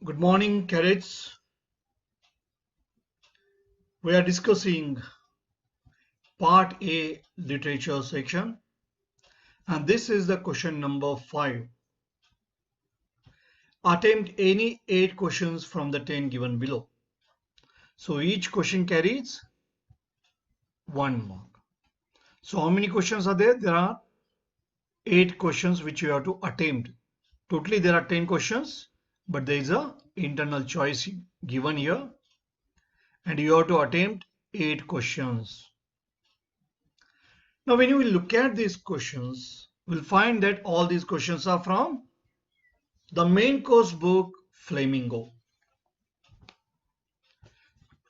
Good morning, cadets. We are discussing Part A literature section, and this is the question number 5. Attempt any 8 questions from the 10 given below. So each question carries 1 mark. So how many questions are there? There are 8 questions which you have to attempt. Totally there are 10 questions, but there is a internal choice given here, and you have to attempt 8 questions. Now when you will look at these questions, we'll find that all these questions are from the main course book Flamingo.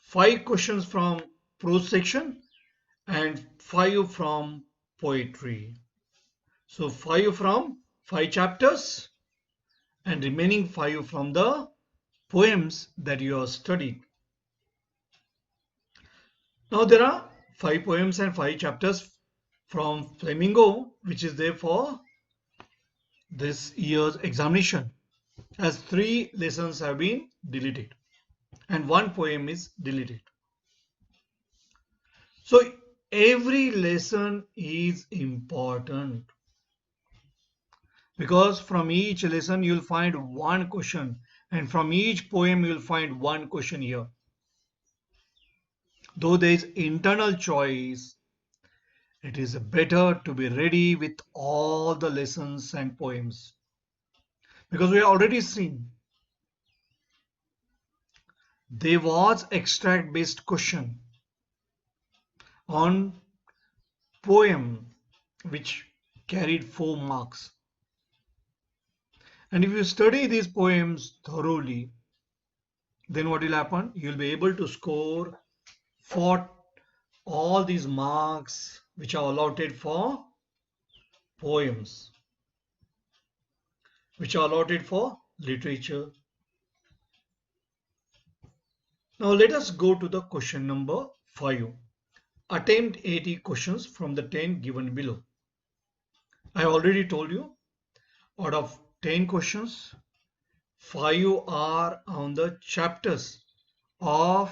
5 questions from prose section and 5 from poetry. So 5 from 5 chapters and remaining 5 from the poems that you have studied. Now there are 5 poems and 5 chapters from Flamingo which is there for this year's examination, as 3 lessons have been deleted and 1 poem is deleted. So every lesson is important because from each lesson you'll find 1 question, and from each poem you'll find 1 question here. Though there is internal choice, it is better to be ready with all the lessons and poems, because we have already seen there was extract based question on poem which carried 4 marks. And if you study these poems thoroughly, then what will happen? You will be able to score for all these marks which are allotted for poems, which are allotted for literature. Now let us go to the question number 5. Attempt 80 questions from the 10 given below. I already told you, out of 10 questions, 5 are on the chapters of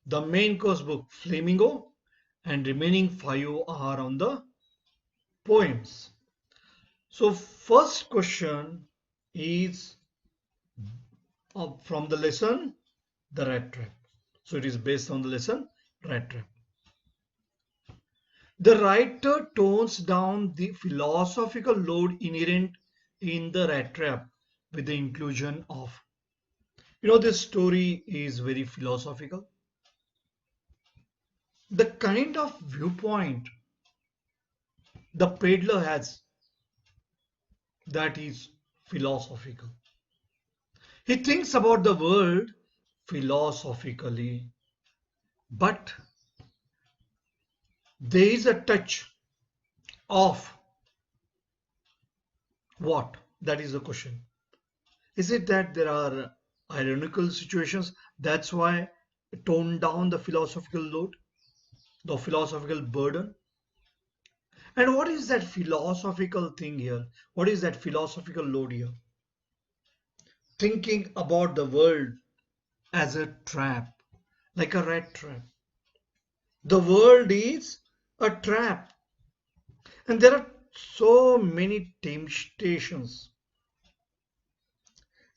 the main course book Flamingo, and remaining 5 are on the poems. So first question is from the lesson The Rat Trap. So it is based on the lesson Rat Trap. The writer tones down the philosophical load inherent in the rat trap with the inclusion of. This story is very philosophical. The kind of viewpoint the peddler has, that is philosophical. He thinks about the world philosophically, but there is a touch of what? That is the question. Is it that there are ironical situations? That's why tone down the philosophical load, the philosophical burden. And what is that philosophical thing here? What is that philosophical load here? Thinking about the world as a trap, like a rat trap. The world is a trap, and there are so many temptations.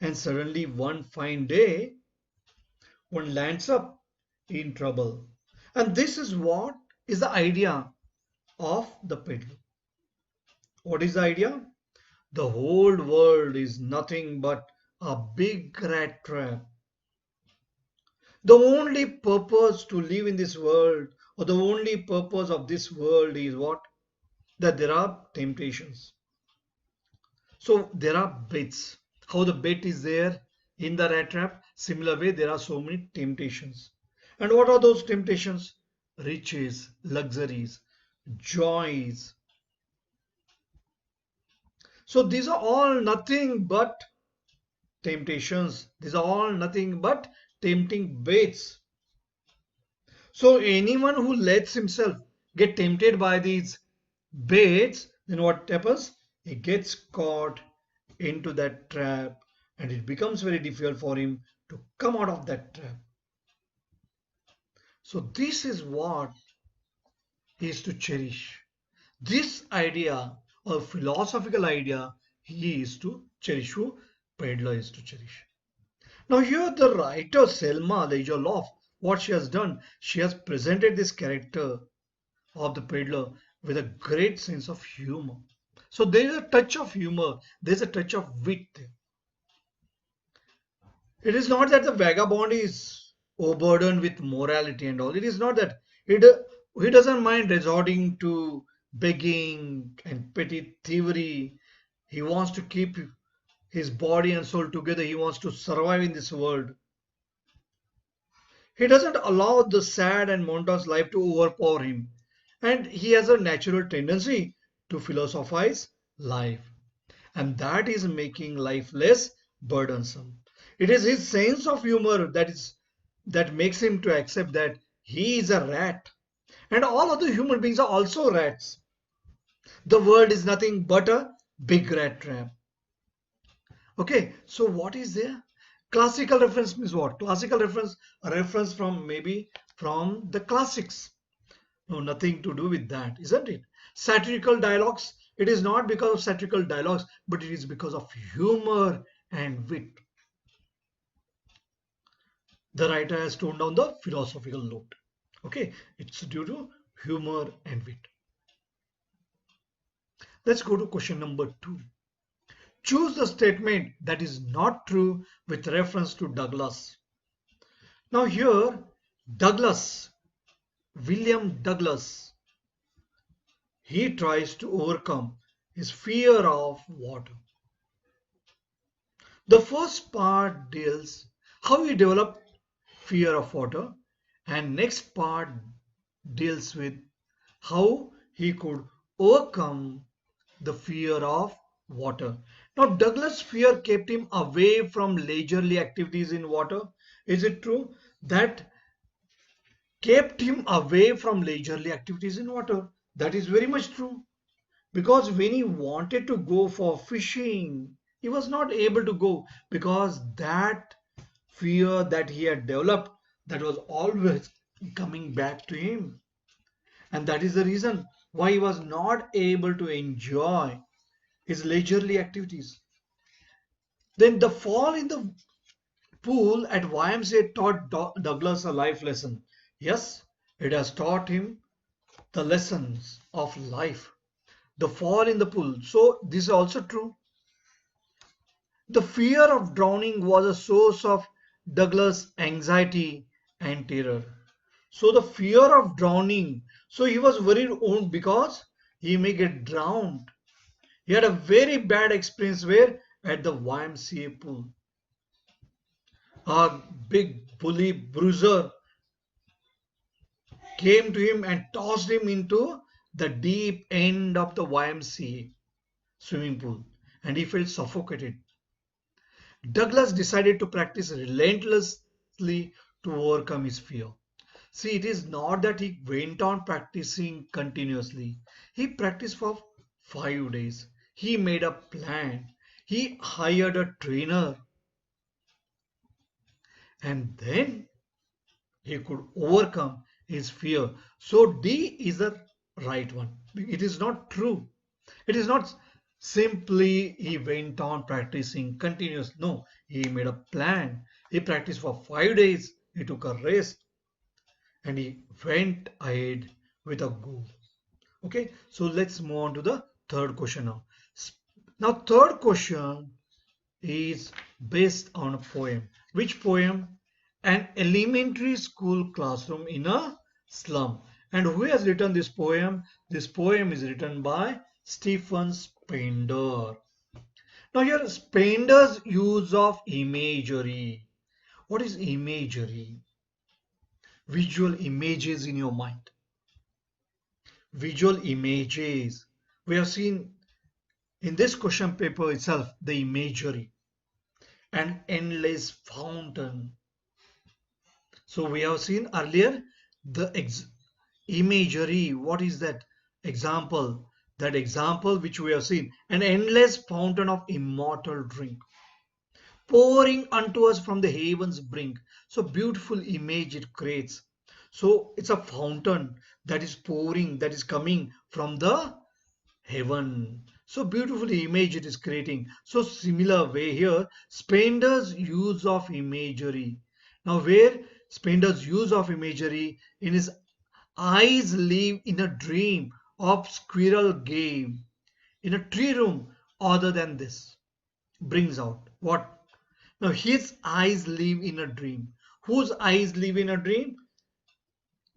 And suddenly one fine day, one lands up in trouble. And this is what is the idea of the peddler. What is the idea? The whole world is nothing but a big rat trap. The only purpose to live in this world, or the only purpose of this world, is what? That there are temptations. So there are baits. How the bait is there in the rat trap, similar way there are so many temptations. And what are those temptations? Riches, luxuries, joys. So these are all nothing but temptations. These are all nothing but tempting baits. So anyone who lets himself get tempted by these baits, then what happens? He gets caught into that trap, and it becomes very difficult for him to come out of that trap. So this is what he is to cherish. This idea or philosophical idea he is to cherish, who Peddler is to cherish. Now here the writer Selma Lagerlof, what she has done, she has presented this character of the peddler with a great sense of humor. So there is a touch of humor, there is a touch of wit there. It is not that the vagabond is overburdened with morality and all. It is not that. He doesn't mind resorting to begging and petty thievery. He wants to keep his body and soul together. He wants to survive in this world. He doesn't allow the sad and monotonous life to overpower him. And he has a natural tendency to philosophize life. And that is making life less burdensome. It is his sense of humor that makes him to accept that he is a rat. And all other human beings are also rats. The world is nothing but a big rat trap. Okay, so what is there? Classical reference means what? Classical reference, a reference from maybe from the classics. No, nothing to do with that, isn't it? Satirical dialogues, it is not because of satirical dialogues, but it is because of humor and wit. The writer has toned down the philosophical note. Okay, it's due to humor and wit. Let's go to question number 2. Choose the statement that is not true with reference to Douglas. Now here, Douglas, William Douglas, he tries to overcome his fear of water. The first part deals how he developed fear of water, and next part deals with how he could overcome the fear of water. Now Douglas' fear kept him away from leisurely activities in water. Is it true that kept him away from leisurely activities in water? That is very much true. Because when he wanted to go for fishing, he was not able to go because that fear that he had developed, that was always coming back to him. And that is the reason why he was not able to enjoy his leisurely activities. Then the fall in the pool at YMCA taught Douglas a life lesson. Yes, it has taught him the lessons of life. The fall in the pool. So this is also true. The fear of drowning was a source of Douglas' anxiety and terror. So the fear of drowning. So he was worried because he may get drowned. He had a very bad experience where at the YMCA pool. A big bully bruiser came to him and tossed him into the deep end of the YMCA swimming pool, and he felt suffocated. Douglas decided to practice relentlessly to overcome his fear. See, it is not that he went on practicing continuously. He practiced for 5 days. He made a plan. He hired a trainer. And then he could overcome his fear. So D is the right one. It is not true. It is not simply he went on practicing continuous. No, he made a plan. He practiced for 5 days. He took a rest and he went ahead with a goal. Okay, so let's move on to the third question now. Now, third question is based on a poem. Which poem? An elementary school classroom in a slum. And who has written this poem? This poem is written by Stephen Spender. Now here Spender's use of imagery. What is imagery? Visual images in your mind. Visual images. We have seen in this question paper itself the imagery. An endless fountain. So we have seen earlier the imagery. What is that example? That example which we have seen, an endless fountain of immortal drink. pouring unto us from the heavens brink. So beautiful image it creates. So it's a fountain that is pouring, that is coming from the heaven. So beautiful image it is creating. So similar way here, Spender's use of imagery. Now where Spender's use of imagery in his eyes live in a dream of squirrel game in a tree room other than this brings out what? Now his eyes live in a dream. Whose eyes live in a dream?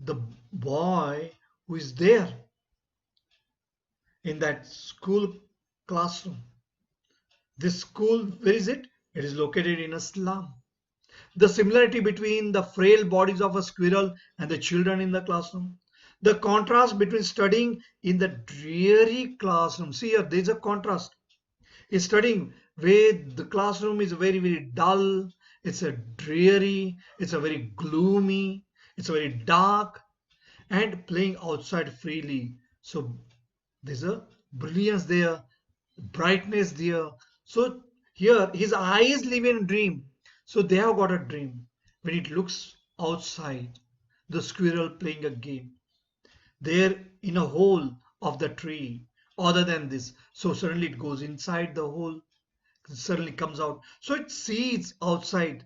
The boy who is there in that school classroom. This school, where is it? It is located in a slum. The similarity between the frail bodies of a squirrel and the children in the classroom. The contrast between studying in the dreary classroom. See here, there is a contrast. Is studying where the classroom is very, very dull. It's a dreary. It's a very gloomy. It's a very dark. And playing outside freely. So there's a brilliance there, brightness there. So here his eyes live in a dream. So they have got a dream. When it looks outside, the squirrel playing a game. There in a hole of the tree, other than this. So suddenly it goes inside the hole, suddenly comes out. So it sees outside.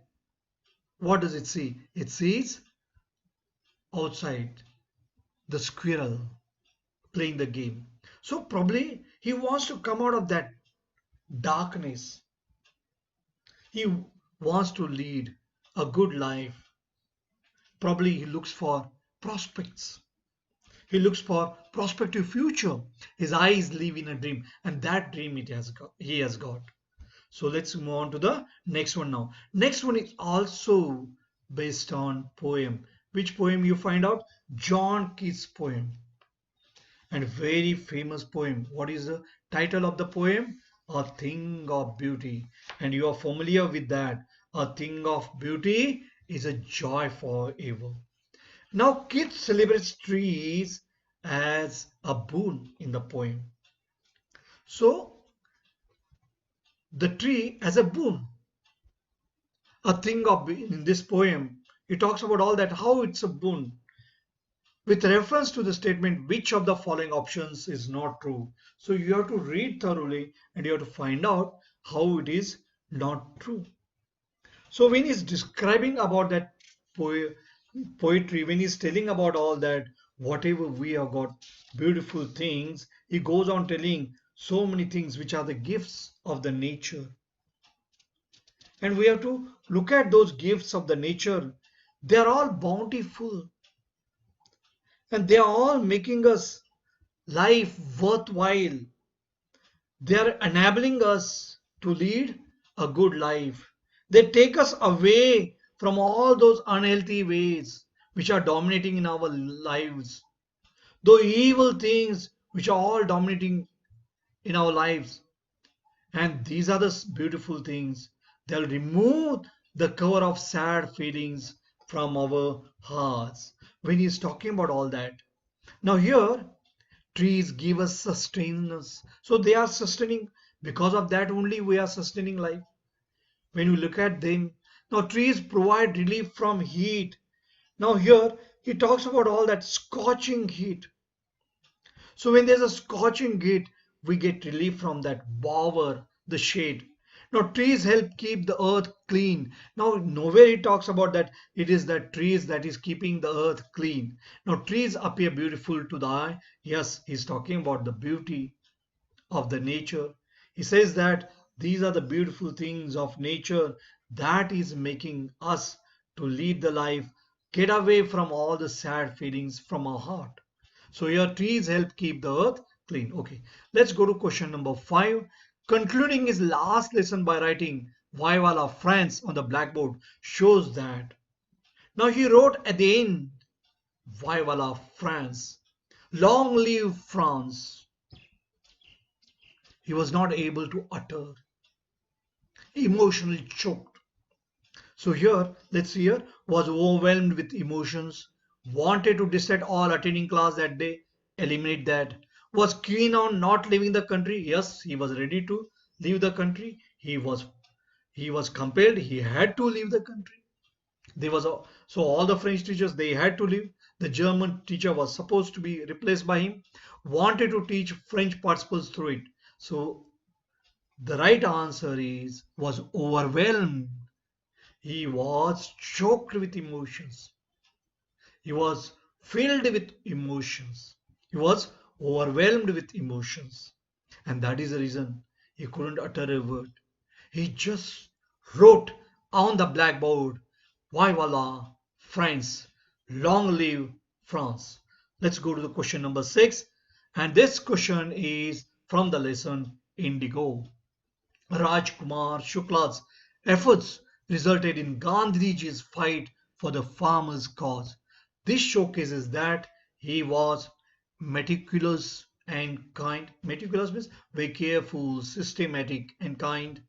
What does it see? It sees outside the squirrel playing the game. So probably he wants to come out of that darkness. He wants to lead a good life. Probably he looks for prospects. He looks for prospective future. His eyes live in a dream, and that dream he has got. So let's move on to the next one now. Next one is also based on poem. Which poem you find out? John Keats poem. And very famous poem. What is the title of the poem? A Thing of Beauty. And you are familiar with that. A thing of beauty is a joy forever. Now Keats celebrates trees as a boon in the poem. So the tree as a boon. A thing of in this poem, he talks about all that, how it's a boon. With reference to the statement, which of the following options is not true? So you have to read thoroughly and you have to find out how it is not true. So when he's describing about that poetry, when he's telling about all that, whatever we have got, beautiful things, he goes on telling so many things which are the gifts of the nature. And we have to look at those gifts of the nature. They are all bountiful. And they are all making us life worthwhile. They are enabling us to lead a good life. They take us away from all those unhealthy ways which are dominating in our lives. Those evil things which are all dominating in our lives. And these are the beautiful things. They'll remove the cover of sad feelings from our hearts. When he's talking about all that. Now here, trees give us sustenance. So they are sustaining. Because of that only we are sustaining life. When we look at them, now trees provide relief from heat. Now here, he talks about all that scorching heat. So when there's a scorching heat, we get relief from that bower, the shade. Now trees help keep the earth clean. Now nowhere he talks about that it is the trees that is keeping the earth clean. Now trees appear beautiful to the eye. Yes, he's talking about the beauty of the nature. He says that these are the beautiful things of nature that is making us to lead the life, get away from all the sad feelings from our heart. So your trees help keep the earth clean. Okay, let's go to question number 5. Concluding his last lesson by writing Vive la France on the blackboard shows that. Now he wrote at the end, Vive la France, long live France. He was not able to utter, emotionally choked. So here, let's see here, was overwhelmed with emotions, wanted to decide all attending class that day, eliminate that, was keen on not leaving the country. Yes, he was ready to leave the country. He was He was compelled, he had to leave the country. There was a, so all the French teachers, they had to leave. The German teacher was supposed to be replaced by him, wanted to teach French participles through it. So the right answer is was overwhelmed. He was choked with emotions. He was filled with emotions. He was overwhelmed with emotions. And that is the reason he couldn't utter a word. He just wrote on the blackboard, Vive la France, long live France. Let's go to the question number 6. And this question is from the lesson Indigo. Rajkumar Shukla's efforts resulted in Gandhiji's fight for the farmers' cause. This showcases that he was meticulous and kind. Meticulous means very careful, systematic, and kind.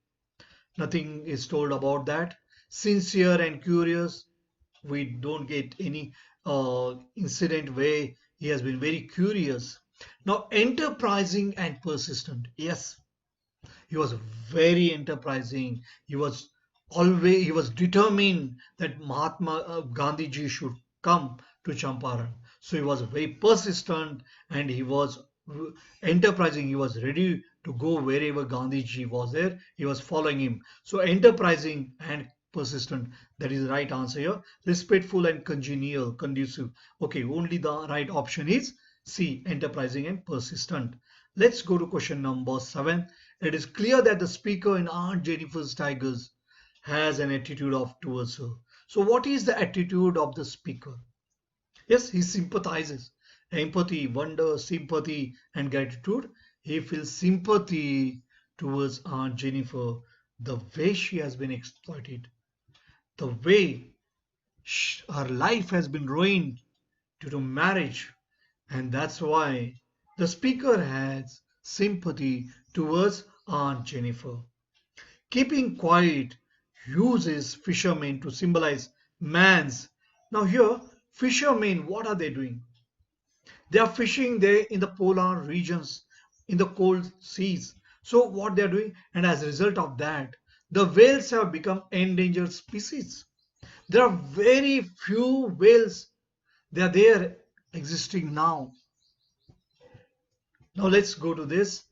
Nothing is told about that. Sincere and curious. We don't get any incident where he has been very curious. Now, enterprising and persistent. Yes, he was very enterprising. He was determined that Mahatma Gandhiji should come to Champaran. So he was very persistent and he was enterprising. He was ready to go wherever Gandhiji was there. He was following him. So enterprising and persistent. That is the right answer here. Respectful and congenial, conducive. Okay, only the right option is C, enterprising and persistent. Let's go to question number 7. It is clear that the speaker in Aunt Jennifer's Tigers has an attitude of towards her. So what is the attitude of the speaker? Yes, he sympathizes. Empathy, wonder, sympathy, and gratitude. He feels sympathy towards Aunt Jennifer, the way she has been exploited, the way her life has been ruined due to marriage, and that's why the speaker has sympathy towards Aunt Jennifer. Keeping quiet uses fishermen to symbolize man's. Now here, fishermen, what are they doing? They are fishing there in the polar regions, in the cold seas. So what they are doing, and as a result of that, the whales have become endangered species. There are very few whales. They are there existing now. Now let's go to this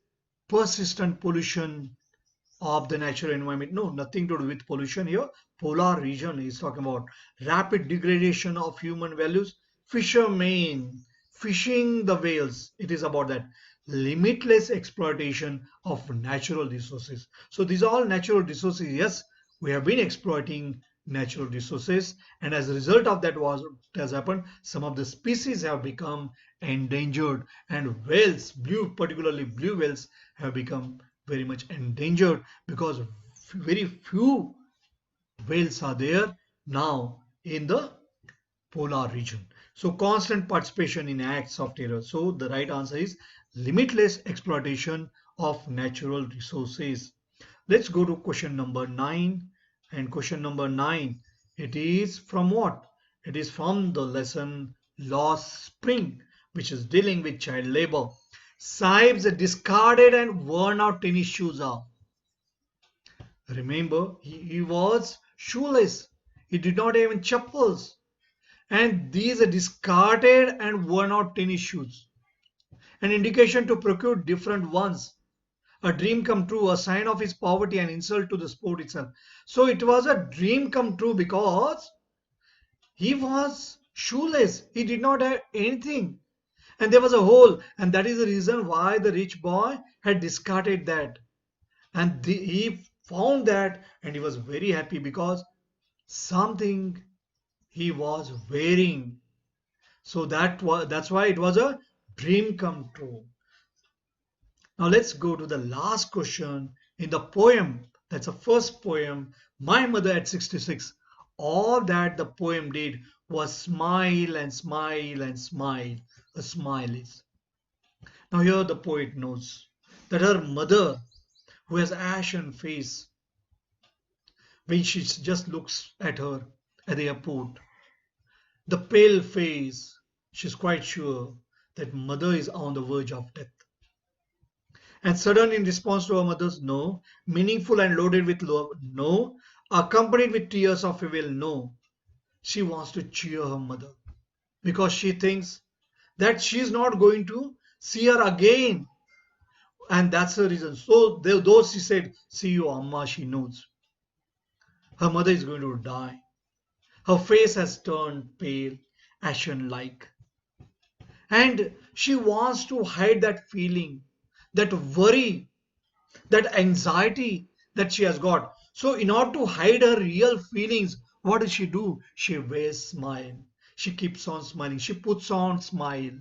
persistent pollution of the natural environment. No, nothing to do with pollution here. Polar region is talking about rapid degradation of human values. Fishermen fishing the whales. It is about that limitless exploitation of natural resources. So these are all natural resources. Yes, we have been exploiting natural resources, and as a result of that, what has happened, some of the species have become endangered, and whales, particularly blue whales, have become very much endangered because very few whales are there now in the polar region. So constant participation in acts of terror. So the right answer is limitless exploitation of natural resources. Let's go to question number 9. And question number 9, it is from what? It is from the lesson Lost Spring, which is dealing with child labor. Sahib's discarded and worn out tennis shoes are. Remember, he was shoeless. He did not have even chappals. And these are discarded and worn out tennis shoes. An indication to procure different ones. A dream come true, a sign of his poverty, and insult to the sport itself. So it was a dream come true because he was shoeless. He did not have anything. And there was a hole. And that is the reason why the rich boy had discarded that. And he found that and he was very happy because something he was wearing. So that's why it was a dream come true. Now let's go to the last question in the poem. That's the first poem, My Mother at 66. All that the poem did was smile and smile and smile. A smile is. Now here the poet knows that her mother, who has ashen face, when she just looks at her at the airport, the pale face, she's quite sure that mother is on the verge of death. And sudden in response to her mother's no, meaningful and loaded with love, no, accompanied with tears of will, no. She wants to cheer her mother because she thinks that she is not going to see her again. And that's the reason. So, though she said, see you, Amma, she knows her mother is going to die. Her face has turned pale, ashen like. And she wants to hide that feeling, that worry, that anxiety that she has got. So, in order to hide her real feelings, what does she do? She wears smile. She keeps on smiling. She puts on smile.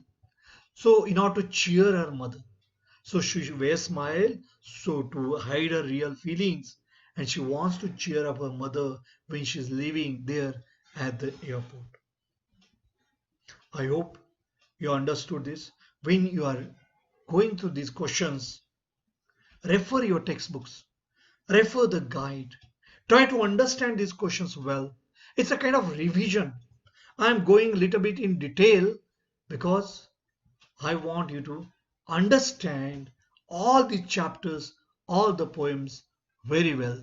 So, in order to cheer her mother, so she wears smile, so to hide her real feelings, and she wants to cheer up her mother when she's leaving there at the airport. I hope you understood this. When you are going through these questions, refer your textbooks, refer the guide. Try to understand these questions well. It's a kind of revision. I'm going a little bit in detail because I want you to understand all the chapters, all the poems very well.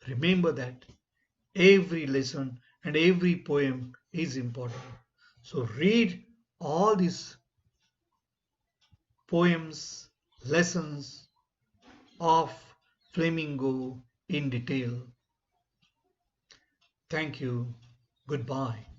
Remember that every lesson and every poem is important. So read all these poems, lessons of Flamingo in detail. Thank you. Goodbye.